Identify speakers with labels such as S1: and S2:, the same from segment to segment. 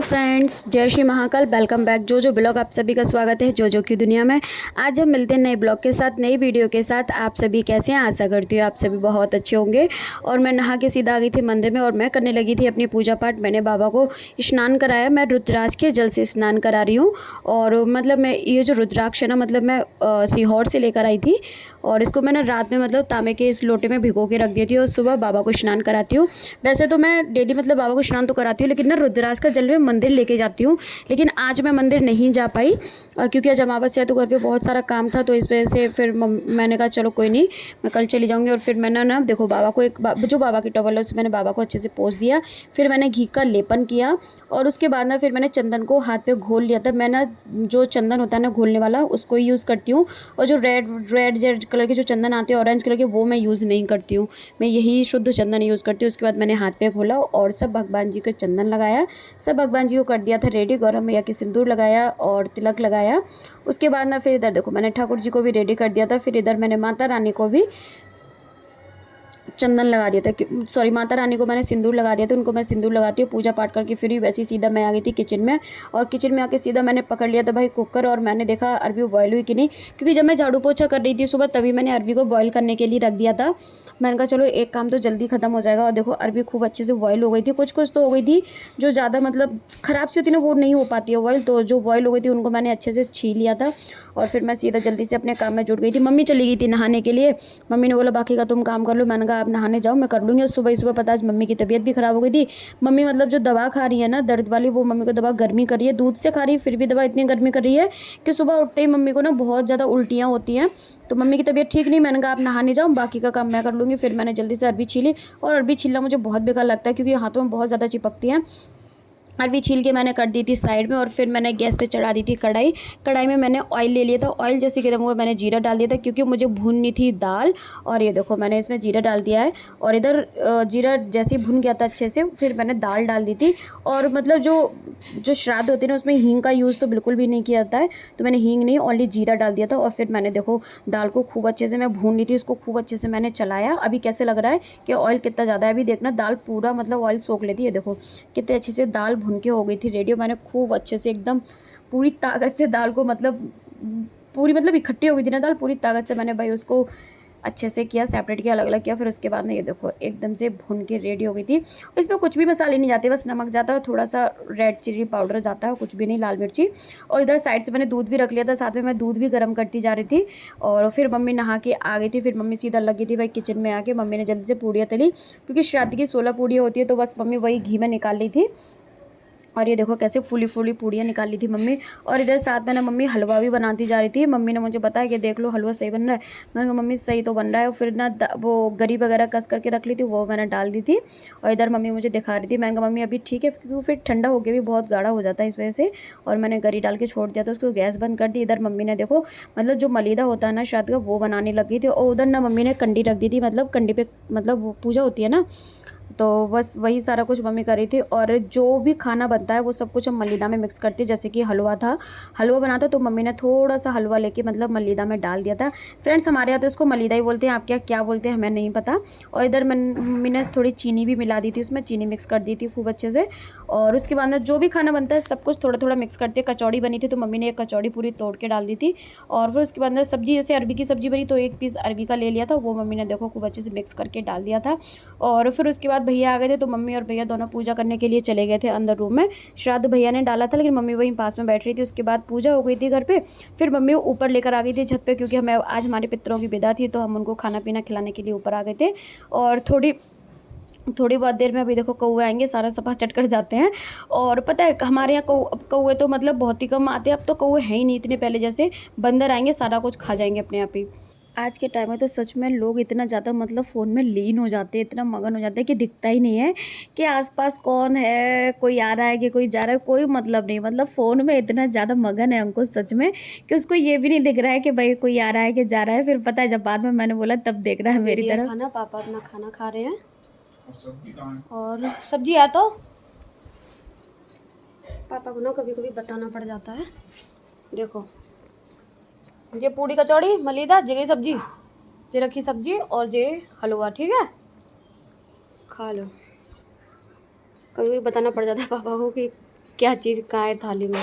S1: Friends, जय Shri Mahakal. Welcome back जो blog. आप सभी का स्वागत है जो की दुनिया में। आज हम मिलते हैं नए ब्लॉग के साथ, नई वीडियो के साथ। आप सभी कैसे हैं? आशा करती हूँ आप सभी बहुत अच्छे होंगे। और मैं नहा के सीधा आ गई थी मंदिर में और मैं करने लगी थी अपनी पूजा पाठ। मैंने बाबा को स्नान कराया। मैं रुद्राक्ष के जल से स्नान करा रही हूँ। और मतलब मैं ये जो रुद्राक्ष है ना, मतलब मैं सीहोर से लेकर आई थी और इसको मैंने रात में मतलब तांबे के इस लोटे में भिगो के रख दी थी और सुबह बाबा को स्नान कराती हूँ। वैसे तो मैं डेली मतलब बाबा को स्नान तो कराती हूँ, लेकिन ना रुद्राक्ष का जल में मंदिर लेके जाती हूँ। लेकिन आज मैं मंदिर नहीं जा पाई क्योंकि आज अमावस्या तो घर पे बहुत सारा काम था, तो इस वजह से फिर मैंने कहा चलो कोई नहीं, मैं कल चली जाऊँगी। और फिर मैंने ना देखो बाबा को जो बाबा की टॉवल है उससे मैंने बाबा को अच्छे से पोंछ दिया। फिर मैंने घी का लेपन किया और उसके बाद ना फिर मैंने चंदन को हाथ पे घोल लिया था। मैं ना जो चंदन होता है ना घोलने वाला, उसको ही यूज़ करती हूँ। और जो रेड कलर के जो चंदन आते हैं ऑरेंज कलर के, वो मैं यूज़ नहीं करती हूँ। मैं यही शुद्ध चंदन यूज़ करती हूँ। उसके बाद मैंने हाथ पे घोला और सब भगवान जी को चंदन लगाया। सब भगवान जी को कर दिया था रेडी। गौरव मैया के सिंदूर लगाया और तिलक लगाया। उसके बाद ना फिर इधर देखो मैंने ठाकुर जी को भी रेडी कर दिया था। फिर इधर मैंने माता रानी को भी चंदन लगा दिया था। सॉरी, माता रानी को मैंने सिंदूर लगा दिया था। उनको मैं सिंदूर लगाती हूँ पूजा पाठ करके। फिर वैसे ही सीधा मैं आ गई थी किचन में। और किचन में आके सीधा मैंने पकड़ लिया था भाई कुकर। और मैंने देखा अरबी बॉयल हुई कि नहीं, क्योंकि जब मैं झाड़ू पोछा कर रही थी सुबह तभी मैंने अरबी को बॉयल करने के लिए रख दिया था। मैंने कहा चलो एक काम तो जल्दी ख़त्म हो जाएगा। और देखो अरबी खूब अच्छे से बॉयल हो गई थी। कुछ कुछ तो हो गई थी जो ज़्यादा मतलब ख़राब सी होती ना, वो नहीं हो पाती है बॉयल। तो जो बॉयल हो गई थी उनको मैंने अच्छे से छील लिया था। और फिर मैं सीधा जल्दी से अपने काम में जुट गई थी। मम्मी चली गई थी नहाने के लिए। मम्मी ने बोला बाकी का तुम काम कर लो। मैंने कहा आप नहाने जाओ, मैं कर लूँगी। सुबह ही सुबह पता आज मम्मी की तबीयत भी ख़राब हो गई थी। मम्मी मतलब जो दवा खा रही है ना दर्द वाली, वो मम्मी को दवा गर्मी कर रही है। दूध से खा रही है फिर भी दवा इतनी गर्मी कर रही है कि सुबह उठते ही मम्मी को ना बहुत ज़्यादा उल्टियाँ होती हैं। तो मम्मी की तबीयत ठीक नहीं। मैंने कहा आप नहाने जाओ, बाकी का काम मैं कर लूँगी। फिर मैंने जल्दी से अरबी छीली। और अरबी छीलना मुझे बहुत बेकार लगता है क्योंकि हाथों में बहुत ज़्यादा चिपकती हैं। अरबी छील के मैंने कर दी थी साइड में। और फिर मैंने गैस पे चढ़ा दी थी कढ़ाई। कढ़ाई में मैंने ऑयल ले लिया था। ऑयल जैसे गर्म हुआ मैंने जीरा डाल दिया था क्योंकि मुझे भूननी थी दाल। और ये देखो मैंने इसमें जीरा डाल दिया है। और इधर जीरा जैसे ही भुन गया था अच्छे से, फिर मैंने दाल डाल दी थी। और मतलब जो श्राद्ध होते हैं ना उसमें हींग का यूज़ तो बिल्कुल भी नहीं किया जाता है, तो मैंने हींग नहीं ओनली जीरा डाल दिया था। और फिर मैंने देखो दाल को खूब अच्छे से मैं भून ली थी, उसको खूब अच्छे से मैंने चलाया। अभी कैसे लग रहा है कि ऑयल कितना ज़्यादा है, अभी देखना दाल पूरा मतलब ऑयल सोख लेती है। देखो कितने अच्छे से दाल भुन के हो गई थी रेडी। मैंने खूब अच्छे से एकदम पूरी ताकत से दाल को मतलब पूरी मतलब इकट्ठी हो गई थी ना दाल, पूरी ताकत से मैंने भाई उसको अच्छे से किया, सेपरेट किया, अलग अलग किया। फिर उसके बाद ना ये देखो एकदम से भुन के रेडी हो गई थी। और इसमें कुछ भी मसाले नहीं जाते, बस नमक जाता है, थोड़ा सा रेड चिली पाउडर जाता है, कुछ भी नहीं, लाल मिर्ची। और इधर साइड से मैंने दूध भी रख लिया था, साथ में मैं दूध भी गर्म करती जा रही थी। और फिर मम्मी नहा के आ गई थी। फिर मम्मी सीधा लगी थी भाई किचन में आके। मम्मी ने जल्दी से पूड़ियाँ तली क्योंकि श्राद्ध की 16 पूड़ियाँ होती है, तो बस मम्मी वही घी में निकाल ली थी। और ये देखो कैसे फूली फूली पूड़ियाँ निकाल ली थी मम्मी। और इधर साथ में ना मम्मी हलवा भी बनाती जा रही थी। मम्मी ने मुझे बताया कि देख लो हलवा सही बन रहा है। मैंने कहा मम्मी सही तो बन रहा है। और फिर ना वो गरी वगैरह कस करके रख ली थी, वो मैंने डाल दी थी। और इधर मम्मी मुझे दिखा रही थी। मैंने कहा मम्मी अभी ठीक है, क्योंकि फिर ठंडा होकर भी बहुत गाढ़ा हो जाता है इस वजह से। और मैंने गरी डाल के छोड़ दिया था, उसको गैस बंद कर दी। इधर मम्मी ने देखो मतलब जो मलीदा होता है ना श्राद्ध का, वो बनाने लगी थी। और उधर ना मम्मी ने कंडी रख दी थी, मतलब कंडी पे मतलब वो पूजा होती है ना, तो बस वही सारा कुछ मम्मी कर रही थी। और जो भी खाना बनता है वो सब कुछ हम मलीदा में मिक्स करते हैं। जैसे कि हलवा था, हलवा बना था, तो मम्मी ने थोड़ा सा हलवा लेके मतलब मलीदा में डाल दिया था। फ्रेंड्स हमारे यहाँ तो इसको मलीदा ही बोलते हैं, आप क्या क्या बोलते हैं हमें नहीं पता। और इधर मम्मी ने थोड़ी चीनी भी मिला दी थी, उसमें चीनी मिक्स कर दी थी खूब अच्छे से। और उसके बाद जो भी खाना बनता है सब कुछ थोड़ा थोड़ा मिक्स करते हैं। कचौड़ी बनी थी तो मम्मी ने एक कचौड़ी पूरी तोड़ के डाल दी थी। और फिर उसके बाद सब्जी, जैसे अरबी की सब्जी बनी तो एक पीस अरबी का ले लिया था, वो मम्मी ने देखो खूब अच्छे से मिक्स करके डाल दिया था। और फिर उसके बाद भैया आ गए थे, तो मम्मी और भैया दोनों पूजा करने के लिए चले गए थे अंदर रूम में। श्राद्ध भैया ने डाला था लेकिन मम्मी वहीं पास में बैठ रही थी। उसके बाद पूजा हो गई थी घर पे। फिर मम्मी ऊपर लेकर आ गई थी छत पे, क्योंकि हमें आज हमारे पितरों की विदा थी, तो हम उनको खाना पीना खिलाने के लिए ऊपर आ गए थे। और थोड़ी बहुत देर में अभी देखो कौवे आएंगे, सारा सफा चट कर जाते हैं। और पता है हमारे यहाँ कौवे तो मतलब बहुत ही कम आते हैं। अब तो कौवे हैं ही नहीं इतने, पहले जैसे बंदर आएंगे सारा कुछ खा जाएंगे अपने आप ही। आज के टाइम में तो सच में लोग इतना ज़्यादा मतलब फ़ोन में लीन हो जाते हैं, इतना मगन हो जाते हैं कि दिखता ही नहीं है कि आसपास कौन है, कोई आ रहा है कि कोई जा रहा है, कोई मतलब नहीं। मतलब फ़ोन में इतना ज़्यादा मगन है उनको सच में कि उसको ये भी नहीं दिख रहा है कि भाई कोई आ रहा है कि जा रहा है। फिर पता है जब बाद में मैंने बोला तब देख रहा है मेरी तरफ। खाना पापा अपना खाना खा रहे हैं। और सब्जी है तो पापा को ना कभी कभी बताना पड़ जाता है। देखो ये पूड़ी कचौड़ी मलीदा जगह सब्जी, जे रखी सब्जी और जे हलवा, ठीक है खा लो। कभी कभी बताना पड़ जाता है पापा को कि क्या चीज़ कहाँ है थाली में।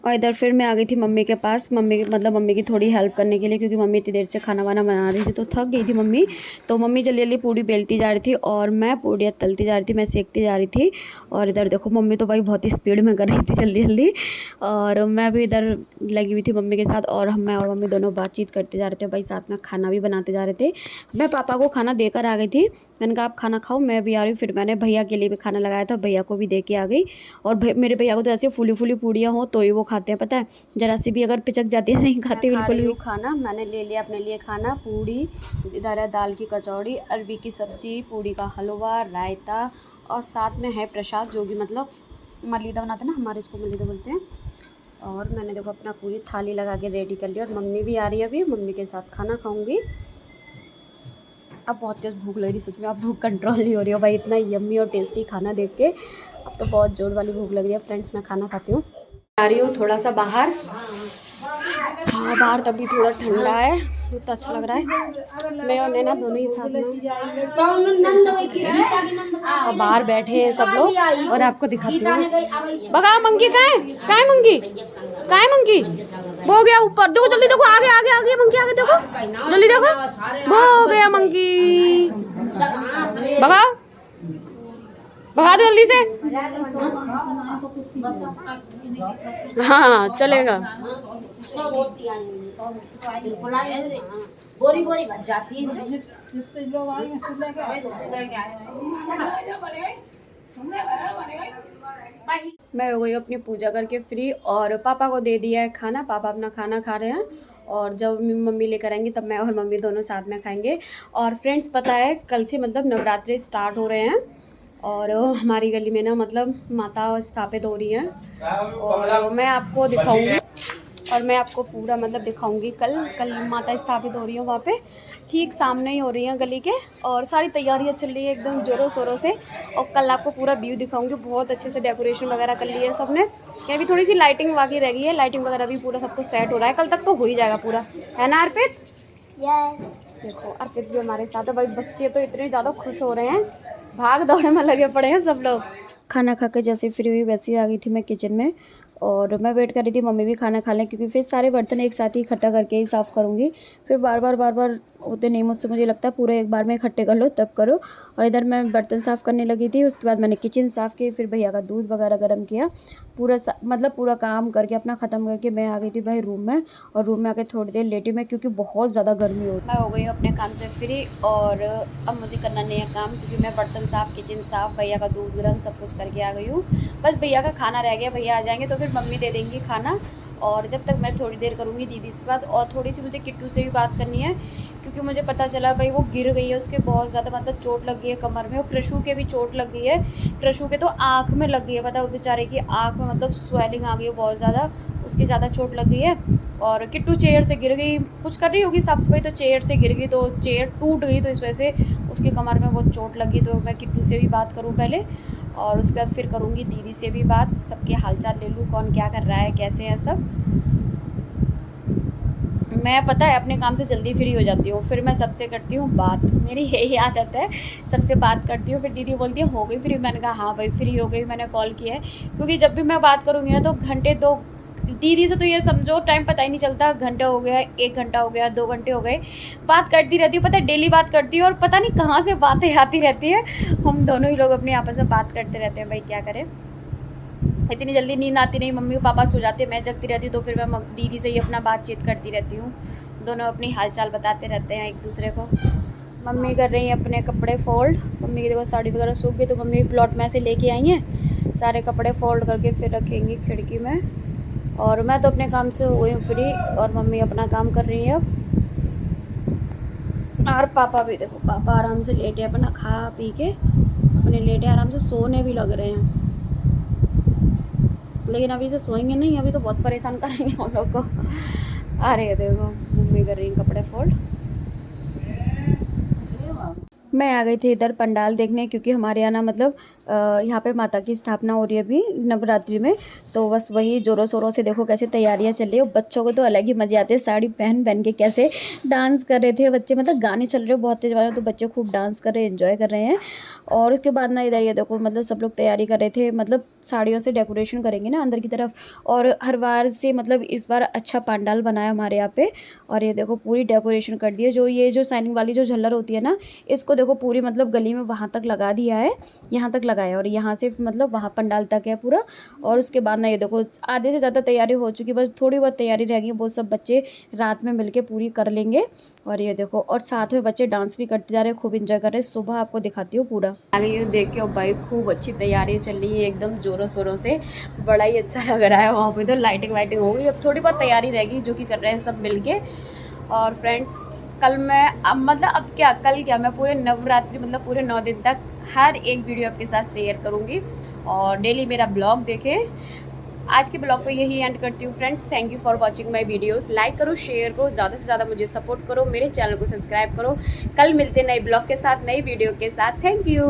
S1: और इधर फिर मैं आ गई थी मम्मी के पास, मम्मी की थोड़ी हेल्प करने के लिए, क्योंकि मम्मी इतनी देर से खाना वाना बना रही थी तो थक गई थी मम्मी। तो मम्मी जल्दी जल्दी पूड़ी बेलती जा रही थी और मैं पूड़ियाँ तलती जा रही थी, मैं सेकती जा रही थी। और इधर देखो मम्मी तो भाई बहुत ही स्पीड में कर रही थी जल्दी जल्दी, और मैं भी इधर लगी हुई थी मम्मी के साथ। और मैं और मम्मी दोनों बातचीत करते जा रहे थे भाई, साथ में खाना भी बनाते जा रहे थे। मैं पापा को खाना देकर आ गई थी, मैंने कहा आप खाना खाओ, मैं भी आ रही हूँ। फिर मैंने भैया के लिए भी खाना लगाया था, भैया को भी दे के आ गई। और मेरे भैया को तो ऐसे फूली फूली पूड़ियाँ हो तो ही वो खाते हैं, पता है, जरा सी भी अगर पिचक जाती है नहीं खाते बिल्कुल भी। खाना मैंने ले लिया अपने लिए खाना, पूड़ी, इधर है दाल की कचौड़ी, अरबी की सब्जी, पूड़ी का हलवा, रायता, और साथ में है प्रसाद, जो कि मतलब मलीदा बनाते हैं ना, हमारे इसको मलीदा बोलते हैं। और मैंने देखो अपना पूरी थाली लगा के रेडी कर लिया, और मम्मी भी आ रही है अभी, मम्मी के साथ खाना खाऊंगी। अब बहुत तेज़ भूख लग रही सच में, अब भूख कंट्रोल नहीं हो रही हो भाई, इतना यम्मी और टेस्टी खाना देख के अब तो बहुत जोर वाली भूख लग रही है। फ्रेंड्स मैं खाना खाती हूँ, आ रही हूँ थोड़ा सा बाहर। हाँ बाहर तभी थोड़ा ठंडा है, तो अच्छा लग रहा है। मैं और नैना दोनों ही साथ में और बाहर बैठे हैं सब लोग, और आपको दिखाती हूँ। बगा मंकी कहाँ है मंकी, कहाँ है मंकी, वो हो गया ऊपर, देखो जल्दी देखो, आगे आगे आगे मंकी, आगे देखो जल्दी देखो, वो हो गया मंकी, बगा भगा दो जल्दी से। हाँ चलेगा। बोरी बोरी बच जाती है। मैं हो गई अपनी पूजा करके फ्री, और पापा को दे दिया है खाना, पापा अपना खाना खा रहे हैं। और जब मम्मी लेकर आएंगी तब मैं और मम्मी दोनों साथ में खाएंगे। और फ्रेंड्स पता है कल से मतलब नवरात्रि स्टार्ट हो रहे हैं, और हमारी गली में ना मतलब माता स्थापित हो रही हैं, और मैं आपको दिखाऊंगी, और मैं आपको पूरा मतलब दिखाऊंगी। कल माता स्थापित हो रही है वहाँ पे, ठीक सामने ही हो रही हैं गली के, और सारी तैयारियां चल रही है एकदम ज़ोरों शोरों से। और कल आपको पूरा व्यू दिखाऊंगी, बहुत अच्छे से डेकोरेशन वगैरह कर ली है सबने। क्या भी थोड़ी सी लाइटिंग बाकी रह गई है, लाइटिंग वगैरह भी पूरा सब कुछ सेट हो रहा है, कल तक तो हो ही जाएगा पूरा, है ना अर्पित? देखो अर्पित भी हमारे साथ है भाई, बच्चे तो इतने ज़्यादा खुश हो रहे हैं, भाग दौड़ में लगे पड़े हैं सब लोग। खाना खा के जैसे फ्री हुई वैसे ही आ गई थी मैं किचन में, और मैं वेट कर रही थी मम्मी भी खाना खा लें, क्योंकि फिर सारे बर्तन एक साथ ही इकट्ठा करके ही साफ़ करूँगी। फिर बार बार होते नहीं मुझसे, मुझे लगता है पूरे एक बार में इकट्ठे कर लो तब करो। और इधर मैं बर्तन साफ़ करने लगी थी, उसके बाद मैंने किचन साफ़ की, फिर भैया का दूध वगैरह गर्म किया, मतलब पूरा काम करके अपना ख़त्म करके मैं आ गई थी भाई रूम में। और रूम में आके थोड़ी देर लेटी मैं, क्योंकि बहुत ज़्यादा गर्मी हो रही। मैं हो गई हूँ अपने काम से फ्री, और अब मुझे करना नहीं है काम, क्योंकि मैं बर्तन साफ़, किचन साफ़, भैया का दूध गर्म सब कुछ करके आ गई हूँ। बस भैया का खाना रह गया, भैया आ जाएंगे तो फिर मम्मी दे देंगी खाना। और जब तक मैं थोड़ी देर करूँगी दीदी से बात, और थोड़ी सी मुझे किट्टू से भी बात करनी है, क्योंकि मुझे पता चला भाई वो गिर गई है, उसके बहुत ज़्यादा मतलब चोट लग गई है कमर में, और कृषु के भी चोट लग गई है, कृषु के तो आँख में लग गई है, पता है बेचारे की आँख में मतलब स्वेलिंग आ गई है बहुत ज़्यादा, उसकी ज़्यादा चोट लग गई है। और किट्टू चेयर से गिर गई, कुछ कर रही होगी साफ सफाई, तो चेयर से गिर गई, तो चेयर टूट गई, तो इस वजह से उसके कमर में बहुत चोट लगी। तो मैं किट्टू से भी बात करूँ पहले, और उसके बाद फिर करूँगी दीदी से भी बात, सबके हालचाल ले लूँ, कौन क्या कर रहा है, कैसे है सब। मैं पता है अपने काम से जल्दी फ्री हो जाती हूँ, फिर मैं सबसे करती हूँ बात, मेरी यही आदत है, सबसे बात करती हूँ। फिर दीदी बोलती है हो गई फ्री, मैंने कहा हाँ भाई फ्री हो गई, मैंने कॉल किया है, क्योंकि जब भी मैं बात करूँगी ना तो घंटे दो, दीदी से तो ये समझो टाइम पता ही नहीं चलता, घंटा हो गया, 1 घंटा हो गया, 2 घंटे हो गए, बात करती रहती हूँ, पता है डेली बात करती हूँ, और पता नहीं कहाँ से बातें आती रहती है, हम दोनों ही लोग अपनी आपस में बात करते रहते हैं भाई, क्या करें। इतनी जल्दी नींद आती नहीं, मम्मी पापा सो जाते, मैं जगती रहती, तो फिर मैं दीदी से ही अपना बातचीत करती रहती हूँ, दोनों अपनी हालचाल बताते रहते हैं एक दूसरे को। मम्मी कर रही हैं अपने कपड़े फोल्ड, मम्मी की देखो साड़ी वगैरह सूख गई, तो मम्मी प्लॉट में से लेके आई हैं, सारे कपड़े फोल्ड करके फिर रखेंगी खिड़की में। और मैं तो अपने काम से हो गई हूँ फ्री, और मम्मी अपना काम कर रही है अब। और पापा भी देखो, पापा आराम से लेटे अपना खा पी के, अपने लेटे आराम से सोने भी लग रहे हैं, लेकिन अभी से सोएंगे नहीं, अभी तो बहुत परेशान करेंगे हम लोग को। अरे देखो मम्मी कर रही हैं कपड़े फोल्ड। मैं आ गई थी इधर पंडाल देखने, क्योंकि हमारे यहाँ ना मतलब यहाँ पे माता की स्थापना हो रही है अभी नवरात्रि में, तो बस वही ज़ोरों शोरों से देखो कैसे तैयारियाँ चल रही है। बच्चों को तो अलग ही मज़े आते हैं, साड़ी पहन पहन के कैसे डांस कर रहे थे बच्चे, मतलब गाने चल रहे हो बहुत तेज़ वाले, तो बच्चे खूब डांस कर रहे हैं, एंजॉय कर रहे हैं। और उसके बाद ना इधर ये देखो मतलब सब लोग तैयारी कर रहे थे, मतलब साड़ियों से डेकोरेशन करेंगे ना अंदर की तरफ। और हर बार से मतलब इस बार अच्छा पंडाल बनाया हमारे यहाँ पे। और ये देखो पूरी डेकोरेशन कर दी है, जो ये जो शाइनिंग वाली जो झल्लर होती है ना, इसको देखो पूरी मतलब गली में वहाँ तक लगा दिया है, यहाँ तक लगाया, और यहाँ से मतलब वहाँ पंडाल तक है पूरा। और उसके बाद ना ये देखो आधे से ज़्यादा तैयारी हो चुकी है, बस थोड़ी बहुत तैयारी रह गई, वो सब बच्चे रात में मिलके पूरी कर लेंगे। और ये देखो और साथ में बच्चे डांस भी करते जा रहे हैं, खूब इंजॉय कर रहे हैं। सुबह आपको दिखाती हूँ पूरा आगे, ये देख के भाई खूब अच्छी तैयारी चल रही है एकदम जोरों शोरों से, बड़ा ही अच्छा लग रहा है। वहाँ पे तो लाइटिंग वाइटिंग हो गई, अब थोड़ी बहुत तैयारी रह गई जो कि कर रहे हैं सब मिलके। और फ्रेंड्स कल मैं अब मतलब अब क्या कल क्या मैं पूरे नवरात्रि मतलब पूरे 9 दिन तक हर एक वीडियो आपके साथ शेयर करूँगी, और डेली मेरा ब्लॉग देखें। आज के ब्लॉग को यही एंड करती हूँ friends. Thank you for watching my videos. Like करो, शेयर करो, ज़्यादा से ज़्यादा मुझे सपोर्ट करो, मेरे चैनल को सब्सक्राइब करो। कल मिलते नए ब्लॉग के साथ, नई वीडियो के साथ। Thank you.